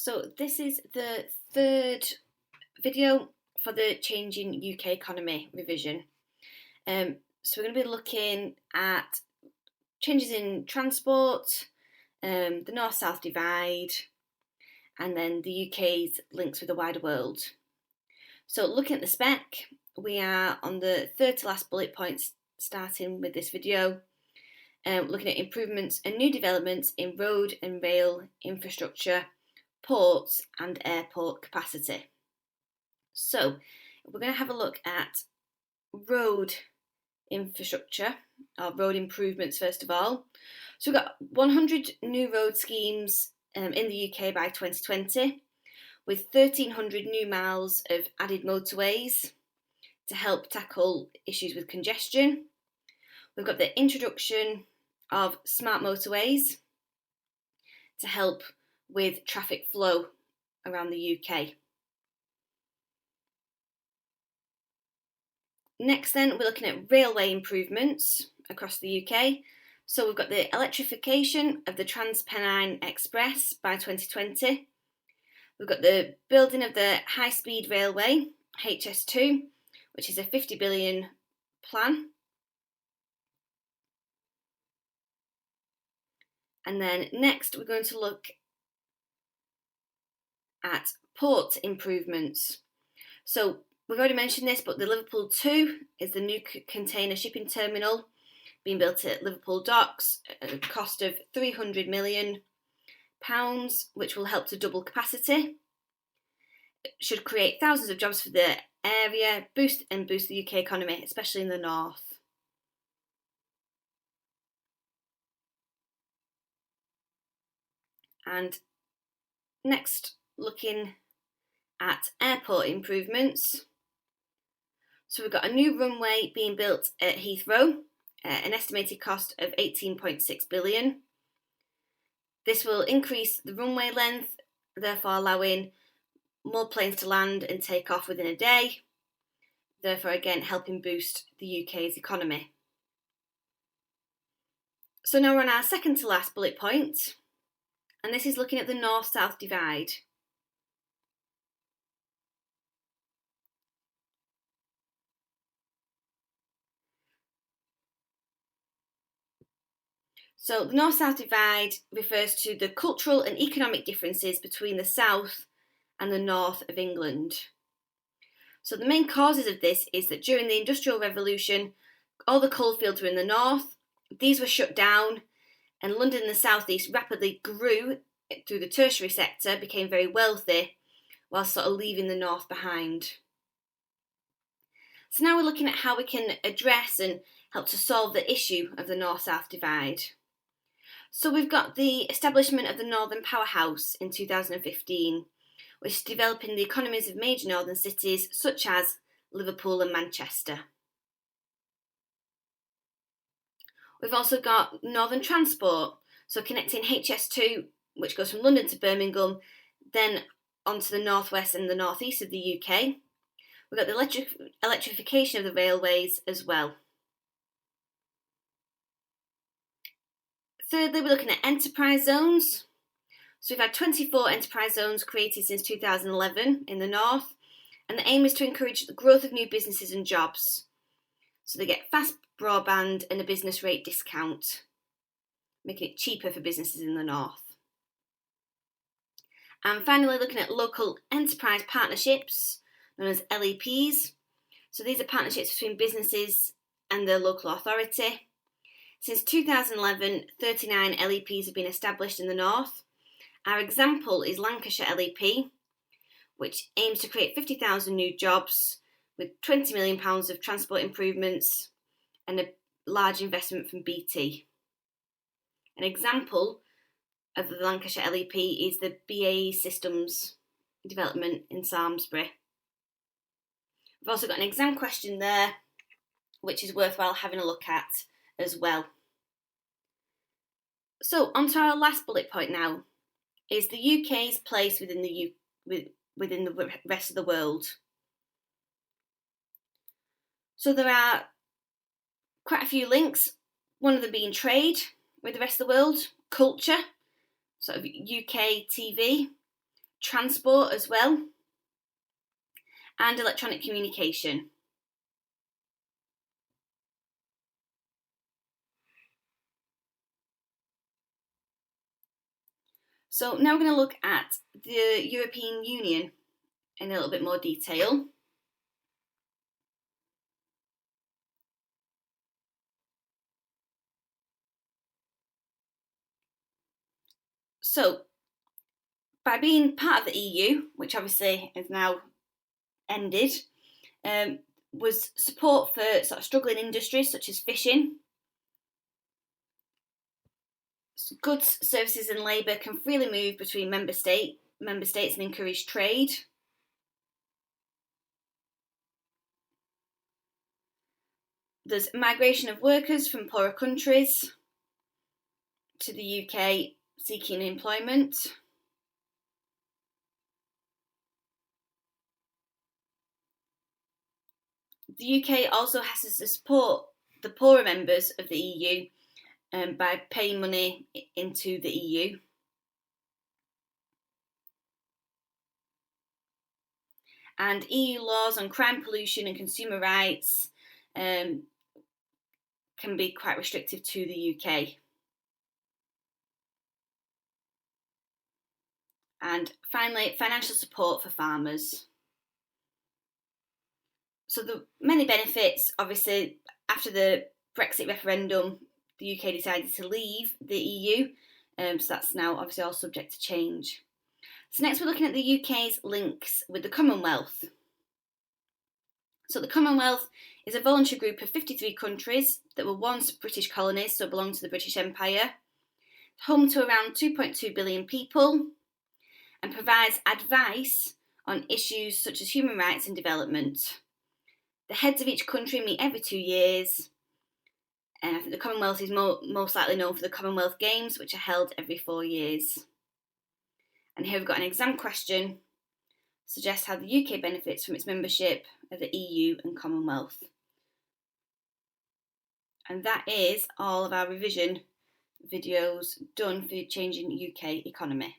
So this is the third video for the Changing UK Economy revision. So we're going to be looking at changes in transport, the North-South divide, and then the UK's links with the wider world. So looking at the spec, we are on the third to last bullet points starting with this video, looking at improvements and new developments in road and rail infrastructure, ports and airport capacity. So we're going to have a look at road infrastructure, or road improvements first of all. So we've got 100 new road schemes in the UK by 2020, with 1,300 new miles of added motorways to help tackle issues with congestion. We've got the introduction of smart motorways to help with traffic flow around the UK. Next then, we're looking at railway improvements across the UK. So we've got the electrification of the Trans-Pennine Express by 2020. We've got the building of the high-speed railway, HS2, which is a 50 billion plan. And then next, we're going to look at port improvements. So we've already mentioned this, but the Liverpool 2 is the new container shipping terminal being built at Liverpool Docks at a cost of £300 million, which will help to double capacity. It should create thousands of jobs for the area, boost the UK economy, especially in the north. And next, looking at airport improvements. So we've got a new runway being built at Heathrow, an estimated cost of 18.6 billion. This will increase the runway length, therefore allowing more planes to land and take off within a day, therefore again helping boost the UK's economy. So now we're on our second to last bullet point, and this is looking at the North-South divide. So the North-South divide refers to the cultural and economic differences between the south and the north of England. So the main causes of this is that during the Industrial Revolution, all the coalfields were in the north, these were shut down, and London and the southeast rapidly grew through the tertiary sector, became very wealthy, while sort of leaving the north behind. So now we're looking at how we can address and help to solve the issue of the North-South divide. So we've got the establishment of the Northern Powerhouse in 2015, which is developing the economies of major northern cities such as Liverpool and Manchester. We've also got Northern Transport, so connecting HS2, which goes from London to Birmingham, then onto the northwest and the northeast of the UK. We've got the electrification of the railways as well. Thirdly, we're looking at enterprise zones. So we've had 24 enterprise zones created since 2011 in the north, and the aim is to encourage the growth of new businesses and jobs. So they get fast broadband and a business rate discount, making it cheaper for businesses in the north. And finally, looking at local enterprise partnerships, known as LEPs. So these are partnerships between businesses and the local authority. Since 2011, 39 LEPs have been established in the north. Our example is Lancashire LEP, which aims to create 50,000 new jobs with £20 million of transport improvements and a large investment from BT. An example of the Lancashire LEP is the BAE Systems development in Samlesbury. We've also got an exam question there, which is worthwhile having a look at as well. So on to our last bullet point now, is the UK's place within the rest of the world. So there are quite a few links, one of them being trade with the rest of the world, culture, sort of UK TV, transport as well, and electronic communication. So now we're going to look at the European Union in a little bit more detail. So, by being part of the EU, which obviously is now ended, was support for sort of struggling industries such as fishing. Goods, services and labour can freely move between member states and encourage trade. There's migration of workers from poorer countries to the UK seeking employment. The UK also has to support the poorer members of the EU by paying money into the EU. And EU laws on crime, pollution and consumer rights can be quite restrictive to the UK. And finally, financial support for farmers. So the many benefits, obviously, after the Brexit referendum, the UK decided to leave the EU, so that's now obviously all subject to change. So next we're looking at the UK's links with the Commonwealth. So the Commonwealth is a voluntary group of 53 countries that were once British colonies, so belonged to the British Empire, home to around 2.2 billion people, and provides advice on issues such as human rights and development. The heads of each country meet every 2 years, and I think the Commonwealth is most likely known for the Commonwealth Games, which are held every 4 years. And here we've got an exam question, suggests how the UK benefits from its membership of the EU and Commonwealth. And that is all of our revision videos done for changing UK economy.